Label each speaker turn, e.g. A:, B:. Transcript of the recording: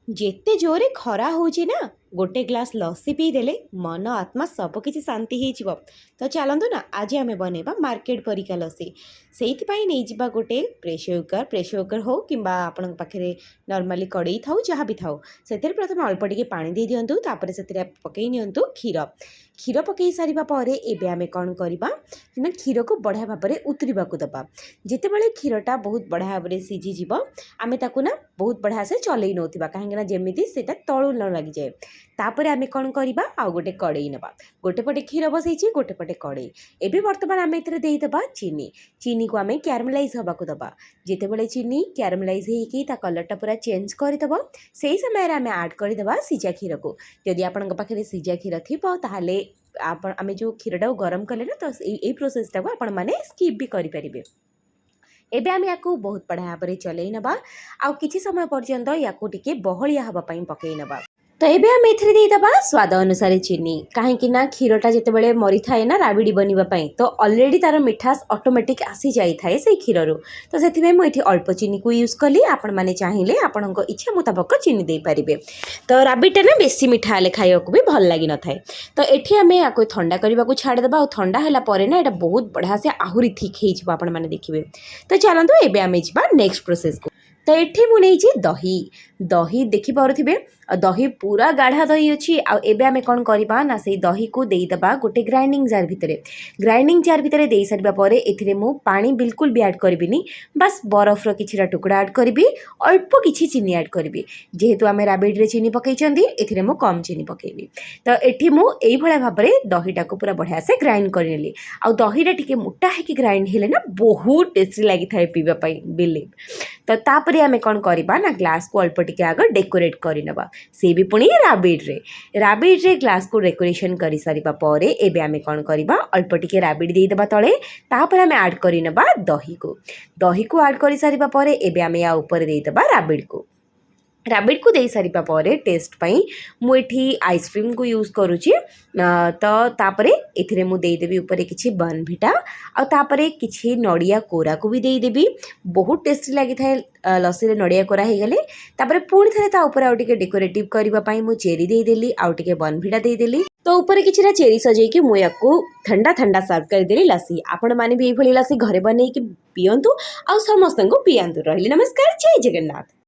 A: ଯେତେ ଜୋରେ ଖରା ହେଉଛି ନା ଗୋଟେ ଗ୍ଲାସ୍ ଲସି ପିଇଦେଲେ ମନ ଆତ୍ମା ସବୁକିଛି ଶାନ୍ତି ହେଇଯିବ। ତ ଚାଲନ୍ତୁ ନା ଆଜି ଆମେ ବନେଇବା ମାର୍କେଟ ପରିକା ଲସି। ସେଇଥିପାଇଁ ନେଇଯିବା ଗୋଟେ ପ୍ରେସର କୁକର ହଉ କିମ୍ବା ଆପଣଙ୍କ ପାଖରେ ନର୍ମାଲି କଡ଼େଇ ଥାଉ ଯାହା ବି ଥାଉ, ସେଥିରେ ପ୍ରଥମେ ଅଳ୍ପ ଟିକେ ପାଣି ଦେଇ ଦିଅନ୍ତୁ। ତାପରେ ସେଥିରେ ପକାଇ ନିଅନ୍ତୁ କ୍ଷୀର ପକାଇ ସାରିବା ପରେ ଏବେ ଆମେ କ'ଣ କରିବା ନା କ୍ଷୀରକୁ ବଢ଼ିଆ ଭାବରେ ଉତୁରିବାକୁ ଦେବା। ଯେତେବେଳେ କ୍ଷୀରଟା ବହୁତ ବଢ଼ିଆ ଭାବରେ ସିଝିଯିବ ଆମେ ତାକୁ ନା ବହୁତ ବଢ଼ିଆ ସେ ଚଲେଇ ନେଉଥିବା, କାହିଁକିନା ଯେମିତି ସେଇଟା ତଳୁ ନ ଲାଗିଯାଏ। ତାପରେ ଆମେ କ'ଣ କରିବା, ଆଉ ଗୋଟେ କଡ଼େଇ ନେବା। ଗୋଟେ ପଟେ କ୍ଷୀର ବସେଇଛି, ଗୋଟେ ପଟେ କଡ଼େଇ। ଏବେ ବର୍ତ୍ତମାନ ଆମେ ଏଥିରେ ଦେଇଦେବା ଚିନିକୁ ଆମେ କ୍ୟାରମେଲାଇଜ୍ ହେବାକୁ ଦେବା। ଯେତେବେଳେ ଚିନି କ୍ୟାରମେଲାଇଜ୍ ହେଇକି ତା କଲର୍ଟା ପୁରା ଚେଞ୍ଜ କରିଦେବ, ସେହି ସମୟରେ ଆମେ ଆଡ଼୍ କରିଦେବା ସିଝା କ୍ଷୀରକୁ। ଯଦି ଆପଣଙ୍କ ପାଖରେ ସିଝା କ୍ଷୀର ଥିବ ତାହେଲେ ଆମେ ଯେଉଁ କ୍ଷୀରଟାକୁ ଗରମ କଲେ ନା, ତ ଏଇ ପ୍ରୋସେସ୍ଟାକୁ ଆପଣମାନେ ସ୍କିପ୍ ବି କରିପାରିବେ। ଏବେ ଆମେ ୟାକୁ ବହୁତ ବଢ଼ିଆ ଭାବରେ ଚଲେଇ ନେବା, ଆଉ କିଛି ସମୟ ପର୍ଯ୍ୟନ୍ତ ୟାକୁ ଟିକେ ବହଳିଆ ହେବା ପାଇଁ ପକାଇ ନେବା। ତ ଏବେ ଆମେ ଏଥିରେ ଦେଇଦେବା ସ୍ୱାଦ ଅନୁସାରେ ଚିନି, କାହିଁକି ନା କ୍ଷୀରଟା ଯେତେବେଳେ ମରିଥାଏ ନା ରାବିଡ଼ି ବନିବା ପାଇଁ, ତ ଅଲରେଡ଼ି ତା'ର ମିଠାସ୍ ଅଟୋମେଟିକ୍ ଆସିଯାଇଥାଏ ସେଇ କ୍ଷୀରରୁ। ତ ସେଥିପାଇଁ ମୁଁ ଏଠି ଅଳ୍ପ ଚିନିକୁ ୟୁଜ୍ କଲି। ଆପଣମାନେ ଚାହିଁଲେ ଆପଣଙ୍କ ଇଚ୍ଛା ମୁତାବକ ଚିନି ଦେଇପାରିବେ। ତ ରାବିଡ଼ିଟା ନା ବେଶୀ ମିଠା ହେଲେ ଖାଇବାକୁ ବି ଭଲ ଲାଗିନଥାଏ। ତ ଏଠି ଆମେ ୟାକୁ ଥଣ୍ଡା କରିବାକୁ ଛାଡ଼ିଦେବା, ଆଉ ଥଣ୍ଡା ହେଲା ପରେ ନା ଏଇଟା ବହୁତ ବଢ଼ିଆ ସେ ଆହୁରି ଥିକ୍ ହେଇଯିବ, ଆପଣମାନେ ଦେଖିବେ। ତ ଚାଲନ୍ତୁ ଏବେ ଆମେ ଯିବା ନେକ୍ସଟ ପ୍ରୋସେସ୍କୁ। ତ ଏଠି ମୁଁ ନେଇଛି ଦହି ଦେଖିପାରୁଥିବେ, ଦହି ପୁରା ଗାଢ଼ା ଦହି ଅଛି। ଆଉ ଏବେ ଆମେ କ'ଣ କରିବା ନା ସେଇ ଦହିକୁ ଦେଇଦେବା ଗୋଟେ ଗ୍ରାଇଣ୍ଡିଙ୍ଗ ଜାର୍ ଭିତରେ ଦେଇ ସାରିବା ପରେ ଏଥିରେ ମୁଁ ପାଣି ବିଲକୁଲ ବି ଆଡ଼୍ କରିବିନି, ବାସ୍ ବରଫର କିଛିଟା ଟୁକୁଡ଼ା ଆଡ଼୍ କରିବି, ଅଳ୍ପ କିଛି ଚିନି ଆଡ଼୍ କରିବି। ଯେହେତୁ ଆମେ ରାବିଡ଼ିରେ ଚିନି ପକାଇଛନ୍ତି, ଏଥିରେ ମୁଁ କମ୍ ଚିନି ପକାଇବି। ତ ଏଠି ମୁଁ ଏଇଭଳିଆ ଭାବରେ ଦହିଟାକୁ ପୁରା ବଢ଼ିଆ ସେ ଗ୍ରାଇଣ୍ଡ କରିନେଲି। ଆଉ ଦହିଟା ଟିକେ ମୋଟା ହେଇକି ଗ୍ରାଇଣ୍ଡ ହେଲେ ନା ବହୁତ ଟେଷ୍ଟି ଲାଗିଥାଏ ପିଇବା ପାଇଁ, ବିଲିଭ୍। ତ ତାପରେ ଆମେ କ'ଣ କରିବା ନା ଗ୍ଲାସ୍କୁ ଅଳ୍ପ ଟିକେ ଆଗ ଡେକୋରେଟ୍ କରିନେବା, ସେ ବି ପୁଣି ରାବିଡ଼ିରେ ଗ୍ଲାସ୍କୁ ଡେକୋରେସନ୍ କରିସାରିବା ପରେ ଏବେ ଆମେ କ'ଣ କରିବା, ଅଳ୍ପ ଟିକେ ରାବିଡ଼ି ଦେଇଦେବା ତଳେ। ତାପରେ ଆମେ ଆଡ଼୍ କରିନେବା ଦହିକୁ ଆଡ଼୍ କରିସାରିବା ପରେ ଏବେ ଆମେ ୟା ଉପରେ ଦେଇଦେବା ରାବିଡ଼ିକୁ ଦେଇସାରିବା ପରେ ଟେଷ୍ଟ ପାଇଁ ମୁଁ ଏଠି ଆଇସ୍କ୍ରିମ୍କୁ ୟୁଜ୍ କରୁଛି। ତ ତାପରେ ଏଥିରେ ମୁଁ ଦେଇଦେବି ଉପରେ କିଛି ବର୍ଣ୍ଣଭିଟା, ଆଉ ତାପରେ କିଛି ନଡ଼ିଆ କୋରାକୁ ବି ଦେଇଦେବି। ବହୁତ ଟେଷ୍ଟି ଲାଗିଥାଏ ଲସିରେ ନଡ଼ିଆ କୋରା ହେଇଗଲେ। ତାପରେ ପୁଣି ଥରେ ତା ଉପରେ ଆଉ ଟିକେ ଡେକୋରେଟିଭ୍ କରିବା ପାଇଁ ମୁଁ ଚେରି ଦେଇଦେଲି, ଆଉ ଟିକେ ବର୍ଣ୍ଣଭିଟା ଦେଇଦେଲି। ତ ଉପରେ କିଛିଟା ଚେରି ସଜେଇକି ମୁଁ ୟାକୁ ଥଣ୍ଡା ସର୍ଭ କରିଦେଲି ଲସି। ଆପଣମାନେ ବି ଏଇଭଳି ଲସି ଘରେ ବନେଇକି ପିଅନ୍ତୁ, ଆଉ ସମସ୍ତଙ୍କୁ ପିଆନ୍ତୁ। ରହିଲି, ନମସ୍କାର, ଜୟ ଜଗନ୍ନାଥ।